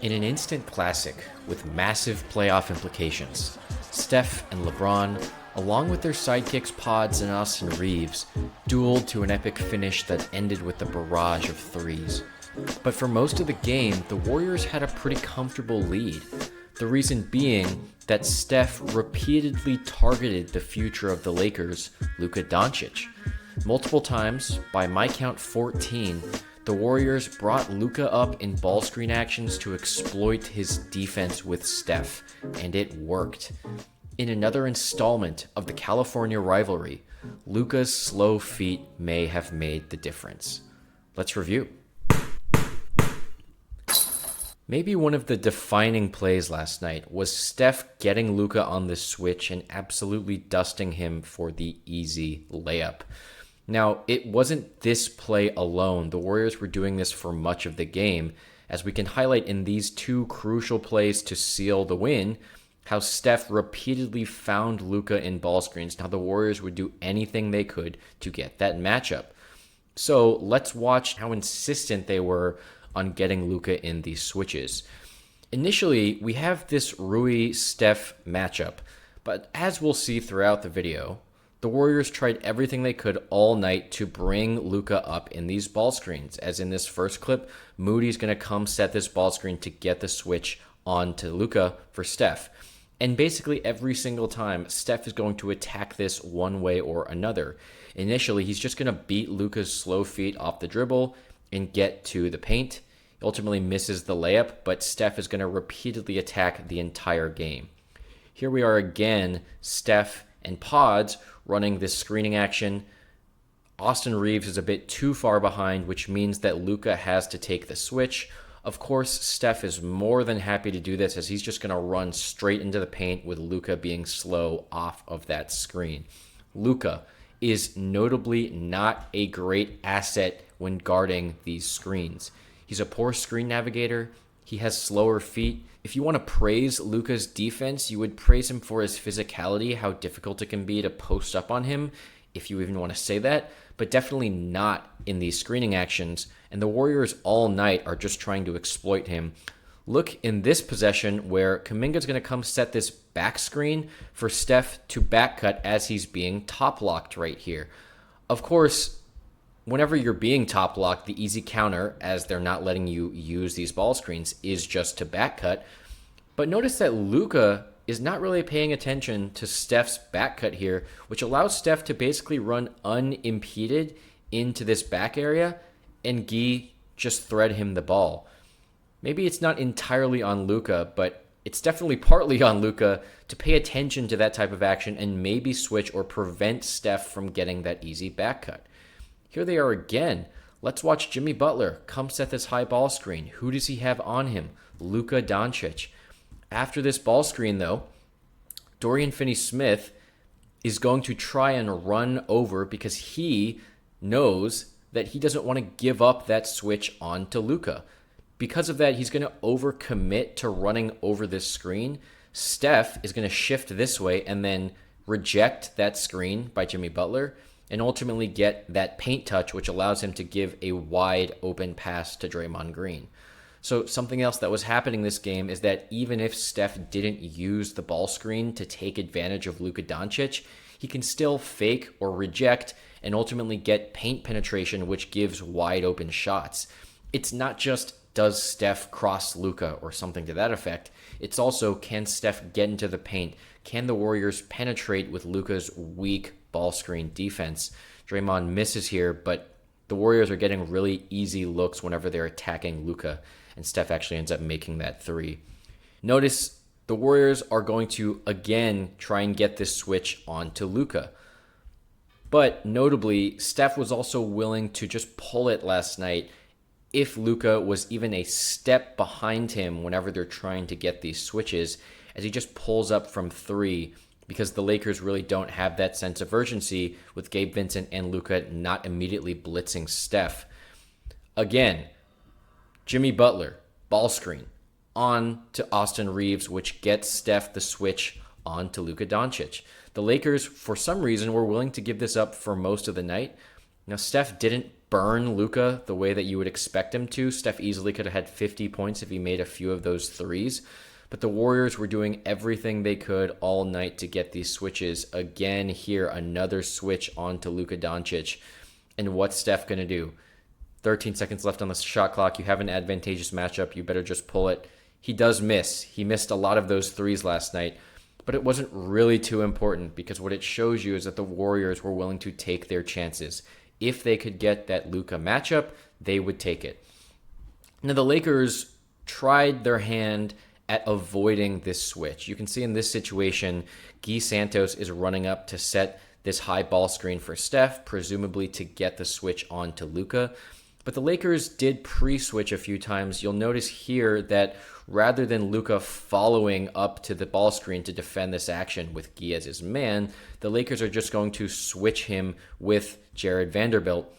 In an instant classic with massive playoff implications, Steph and LeBron, along with their sidekicks Pods and Austin Reeves, dueled to an epic finish that ended with a barrage of threes. But for most of the game, the Warriors had a pretty comfortable lead. The reason being that Steph repeatedly targeted the future of the Lakers, Luka Doncic. Multiple times, by my count 14, the Warriors brought Luka up in ball screen actions to exploit his defense with Steph, and it worked. In another installment of the California rivalry, Luka's slow feet may have made the difference. Let's review. Maybe one of the defining plays last night was Steph getting Luka on the switch and absolutely dusting him for the easy layup. Now, it wasn't this play alone. The Warriors were doing this for much of the game, as we can highlight in these two crucial plays to seal the win, how Steph repeatedly found Luka in ball screens, and how the Warriors would do anything they could to get that matchup. So let's watch how insistent they were on getting Luka in these switches. Initially, we have this Rui-Steph matchup, but as we'll see throughout the video, the Warriors tried everything they could all night to bring Luka up in these ball screens. As in this first clip, Moody's going to come set this ball screen to get the switch onto Luka for Steph. And basically every single time, Steph is going to attack this one way or another. Initially, he's just going to beat Luka's slow feet off the dribble and get to the paint. He ultimately misses the layup, but Steph is going to repeatedly attack the entire game. Here we are again, Steph and Pods running this screening action. Austin Reeves is a bit too far behind, which means that Luka has to take the switch. Of course, Steph is more than happy to do this, as he's just going to run straight into the paint with Luka being slow off of that screen. Luka is notably not a great asset when guarding these screens. He's a poor screen navigator. He has slower feet. If you want to praise Luka's defense, you would praise him for his physicality, how difficult it can be to post up on him, if you even want to say that, but definitely not in these screening actions. And the Warriors all night are just trying to exploit him. Look in this possession where Kuminga's going to come set this back screen for Steph to back cut as he's being top locked right here. Of course, whenever you're being top locked, the easy counter, as they're not letting you use these ball screens, is just to back cut. But notice that Luka is not really paying attention to Steph's back cut here, which allows Steph to basically run unimpeded into this back area and Guy just thread him the ball. Maybe it's not entirely on Luka, but it's definitely partly on Luka to pay attention to that type of action and maybe switch or prevent Steph from getting that easy back cut. Here they are again. Let's watch Jimmy Butler come set this high ball screen. Who does he have on him? Luka Doncic. After this ball screen, though, Dorian Finney-Smith is going to try and run over because he knows that he doesn't want to give up that switch onto Luka. Because of that, he's going to overcommit to running over this screen. Steph is going to shift this way and then reject that screen by Jimmy Butler and ultimately get that paint touch, which allows him to give a wide open pass to Draymond Green. So something else that was happening this game is that even if Steph didn't use the ball screen to take advantage of Luka Doncic, he can still fake or reject and ultimately get paint penetration, which gives wide open shots. It's not just does Steph cross Luka or something to that effect. It's also, can Steph get into the paint? Can the Warriors penetrate with Luka's weak ball screen defense? Draymond misses here, but the Warriors are getting really easy looks whenever they're attacking Luka, and Steph actually ends up making that three. Notice the Warriors are going to, again, try and get this switch onto Luka. But notably, Steph was also willing to just pull it last night if Luka was even a step behind him whenever they're trying to get these switches, as he just pulls up from three, because the Lakers really don't have that sense of urgency with Gabe Vincent and Luka not immediately blitzing Steph. Again, Jimmy Butler, ball screen, on to Austin Reeves, which gets Steph the switch on to Luka Doncic. The Lakers, for some reason, were willing to give this up for most of the night. Now, Steph didn't burn Luka the way that you would expect him to. Steph easily could have had 50 points if he made a few of those threes. But the Warriors were doing everything they could all night to get these switches. Again, here, another switch onto Luka Doncic. And what's Steph going to do? 13 seconds left on the shot clock. You have an advantageous matchup. You better just pull it. He does miss. He missed a lot of those threes last night. But it wasn't really too important because what it shows you is that the Warriors were willing to take their chances. If they could get that Luka matchup, they would take it. Now, the Lakers tried their hand at avoiding this switch. You can see in this situation, Guy Santos is running up to set this high ball screen for Steph, presumably to get the switch on to Luka. But the Lakers did pre-switch a few times. You'll notice here that rather than Luka following up to the ball screen to defend this action with Guy as his man, the Lakers are just going to switch him with Jared Vanderbilt,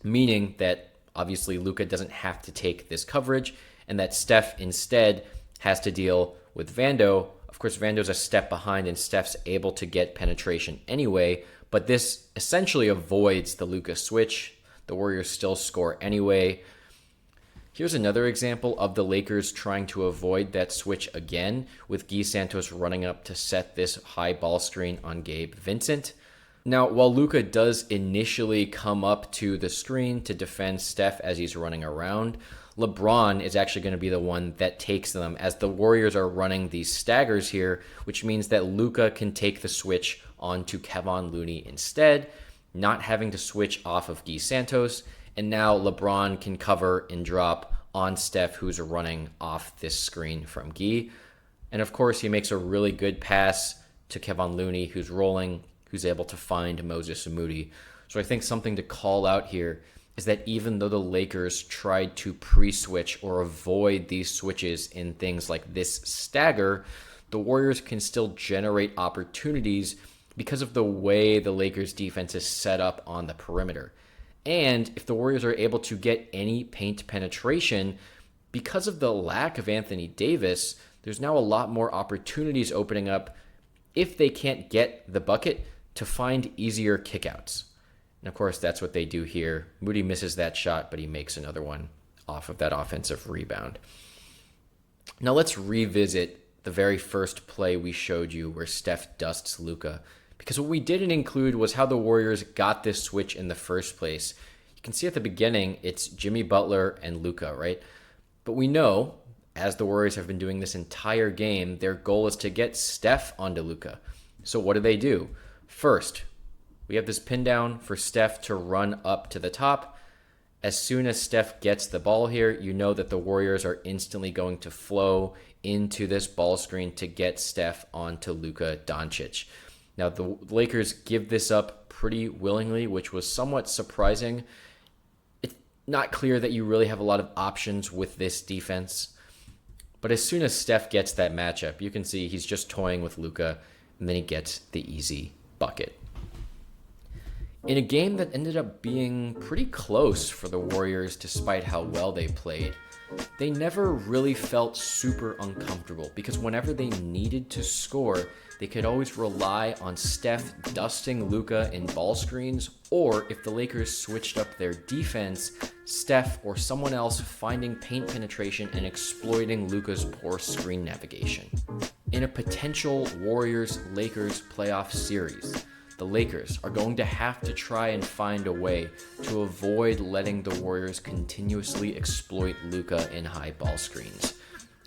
meaning that obviously Luka doesn't have to take this coverage and that Steph instead has to deal with Vando. Of course, Vando's a step behind and Steph's able to get penetration anyway, but this essentially avoids the Luka switch. The Warriors still score anyway. Here's another example of the Lakers trying to avoid that switch again, with Guy Santos running up to set this high ball screen on Gabe Vincent. Now, while Luka does initially come up to the screen to defend Steph as he's running around, LeBron is actually going to be the one that takes them as the Warriors are running these staggers here, which means that Luka can take the switch onto Kevon Looney instead, not having to switch off of Guy Santos. And now LeBron can cover and drop on Steph, who's running off this screen from Guy. And of course, he makes a really good pass to Kevon Looney, who's rolling, who's able to find Moses Moody. So I think something to call out here is that even though the Lakers tried to pre-switch or avoid these switches in things like this stagger, the Warriors can still generate opportunities because of the way the Lakers defense is set up on the perimeter. And if the Warriors are able to get any paint penetration, because of the lack of Anthony Davis, there's now a lot more opportunities opening up if they can't get the bucket to find easier kickouts. And of course, that's what they do here. Moody misses that shot, but he makes another one off of that offensive rebound. Now let's revisit the very first play we showed you where Steph dusts Luka, because what we didn't include was how the Warriors got this switch in the first place. You can see at the beginning, it's Jimmy Butler and Luka, right? But we know, as the Warriors have been doing this entire game, their goal is to get Steph onto Luka. So what do? First, we have this pin down for Steph to run up to the top. As soon as Steph gets the ball here, you know that the Warriors are instantly going to flow into this ball screen to get Steph onto Luka Doncic. Now, the Lakers give this up pretty willingly, which was somewhat surprising. It's not clear that you really have a lot of options with this defense. But as soon as Steph gets that matchup, you can see he's just toying with Luka, and then he gets the easy bucket. In a game that ended up being pretty close for the Warriors despite how well they played, they never really felt super uncomfortable because whenever they needed to score, they could always rely on Steph dusting Luka in ball screens, or if the Lakers switched up their defense, Steph or someone else finding paint penetration and exploiting Luka's poor screen navigation. In a potential Warriors-Lakers playoff series, the Lakers are going to have to try and find a way to avoid letting the Warriors continuously exploit Luka in high ball screens.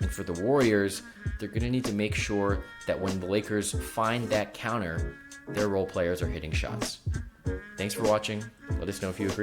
And for the Warriors, they're going to need to make sure that when the Lakers find that counter, their role players are hitting shots. Thanks for watching. Let us know if you agree.